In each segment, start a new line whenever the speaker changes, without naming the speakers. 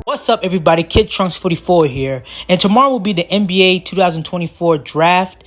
What's up, everybody? Kid Trunks 44 here, and tomorrow will be the NBA 2024 draft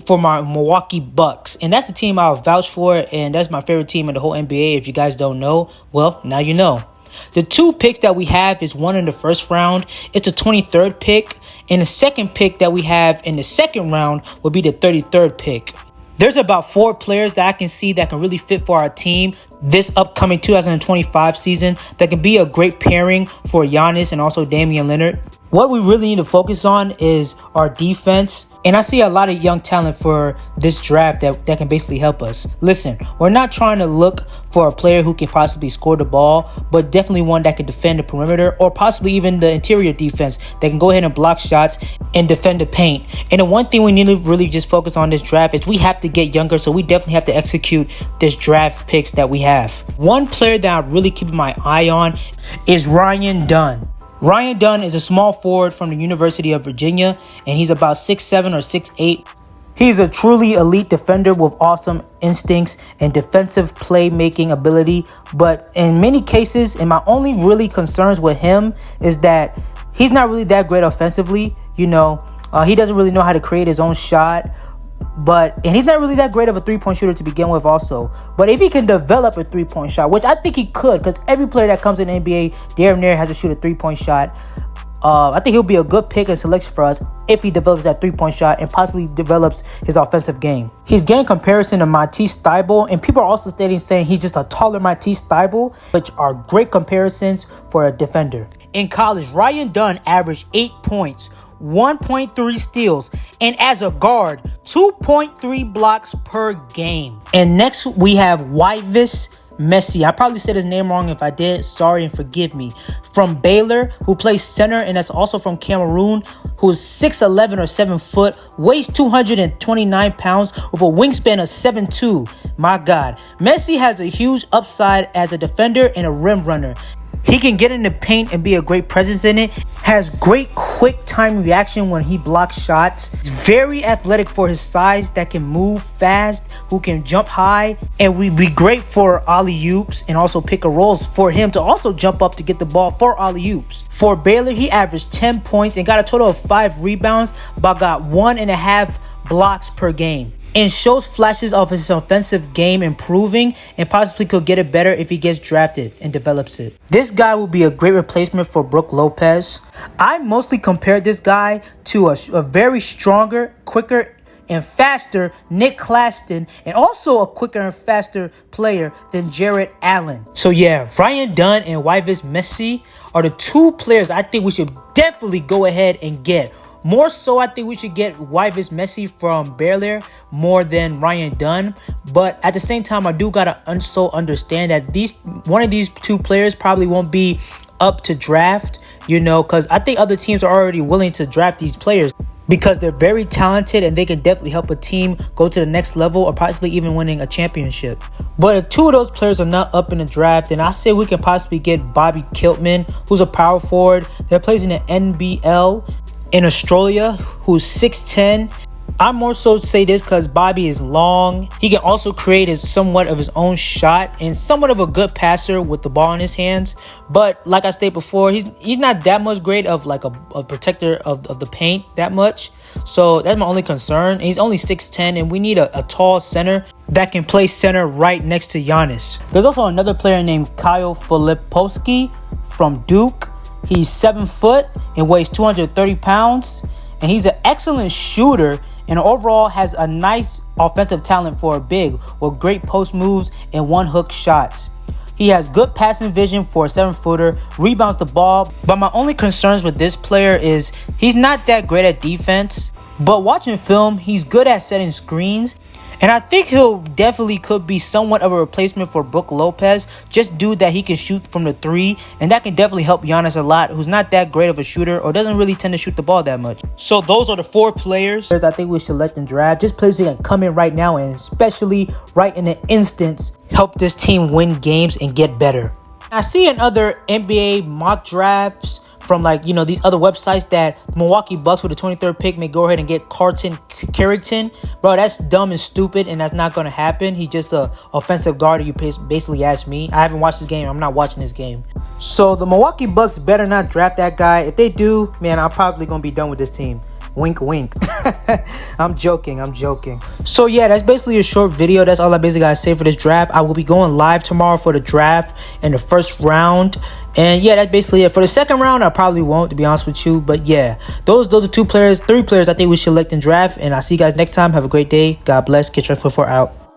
for my Milwaukee Bucks, and that's the team I'll vouch for, and that's my favorite team in the whole NBA. If you guys don't know, well, now you know. The two picks that we have is one in the first round. It's a 23rd pick, and the second pick that we have in the second round will be the 33rd pick. There's about 4 players that I can see that can really fit for our team this upcoming 2025 season that can be a great pairing for Giannis and also Damian Lillard. What we really need to focus on is our defense. And I see a lot of young talent for this draft that can basically help us. Listen, we're not trying to look for a player who can possibly score the ball, but definitely one that can defend the perimeter or possibly even the interior defense that can go ahead and block shots and defend the paint. And the one thing we need to really just focus on this draft is we have to get younger, so we definitely have to execute this draft picks that we have. One player that I'm really keeping my eye on is Ryan Dunn. Ryan Dunn is a small forward from the University of Virginia, and he's about 6'7" or 6'8". He's a truly elite defender with awesome instincts and defensive playmaking ability. But in many cases, and my only really concerns with him is that he's not really that great offensively. He doesn't really know how to create his own shot. And he's not really that great of a three-point shooter to begin with also. But if he can develop a three-point shot, which I think he could, because every player that comes in the NBA damn near has to shoot a three-point shot. I think he'll be a good pick and selection for us if he develops that three-point shot and possibly develops his offensive game. He's getting comparison to Matisse Thybulle, and people are also saying he's just a taller Matisse Thybulle, which are great comparisons for a defender. In college, Ryan Dunn averaged 8 points, 1.3 steals, and as a guard, 2.3 blocks per game. And next we have Yves Messi. I probably said his name wrong. If I did, sorry and forgive me. From Baylor, who plays center, and that's also from Cameroon, who's 6'11" or 7 foot, weighs 229 pounds with a wingspan of 7'2". My God, Messi has a huge upside as a defender and a rim runner. He can get in the paint and be a great presence in it. Has great quick time reaction when he blocks shots. He's very athletic for his size, that can move fast, who can jump high, and would be great for alley-oops and also pick and rolls for him to also jump up to get the ball for alley-oops. For Baylor, he averaged 10 points and got a total of 5 rebounds, but got 1.5 blocks per game. And shows flashes of his offensive game improving and possibly could get it better if he gets drafted and develops it. This guy will be a great replacement for Brook Lopez. I mostly compared this guy to a very stronger, quicker, and faster Nick Claxton, and also a quicker and faster player than Jarrett Allen. So yeah, Ryan Dunn and Yves Messi are the 2 players I think we should definitely go ahead and get. More so, I think we should get Yves Messi from Baylor more than Ryan Dunn. But at the same time, I do gotta also understand that one of these 2 players probably won't be up to draft, because I think other teams are already willing to draft these players because they're very talented and they can definitely help a team go to the next level or possibly even winning a championship. But if 2 of those players are not up in the draft, then I say we can possibly get Bobby Kiltman, who's a power forward that plays in the NBL in Australia, who's 6'10". I more so say this because Bobby is long. He can also create somewhat of his own shot and somewhat of a good passer with the ball in his hands. But like I stated before, he's not that much great of like a protector of the paint that much. So that's my only concern. He's only 6'10", and we need a tall center that can play center right next to Giannis. There's also another player named Filipowski from Duke. He's 7 foot and weighs 230 pounds. And he's an excellent shooter and overall has a nice offensive talent for a big with great post moves and one-hook shots. He has good passing vision for a 7-footer, rebounds the ball. But my only concerns with this player is he's not that great at defense. But watching film, he's good at setting screens. And I think he'll definitely could be somewhat of a replacement for Brook Lopez, just due that he can shoot from the 3, and that can definitely help Giannis a lot, who's not that great of a shooter or doesn't really tend to shoot the ball that much. So those are the 4 players I think we should let them draft. Just players who can come in right now and especially right in the instance help this team win games and get better. I see in other NBA mock drafts from like, you know, these other websites that Milwaukee Bucks with the 23rd pick may go ahead and get Carrington. Bro, that's dumb and stupid, and that's not going to happen. He's just a offensive guard, you basically asked me. I haven't watched this game. I'm not watching this game. So the Milwaukee Bucks better not draft that guy. If they do, man, I'm probably going to be done with this team. Wink, wink. I'm joking. So yeah, that's basically a short video. That's all I basically gotta say for this draft. I will be going live tomorrow for the draft in the first round. And yeah, that's basically it. For the second round, I probably won't, to be honest with you. But yeah, those are three players I think we should select and draft. And I'll see you guys next time. Have a great day. God bless. Get your foot out.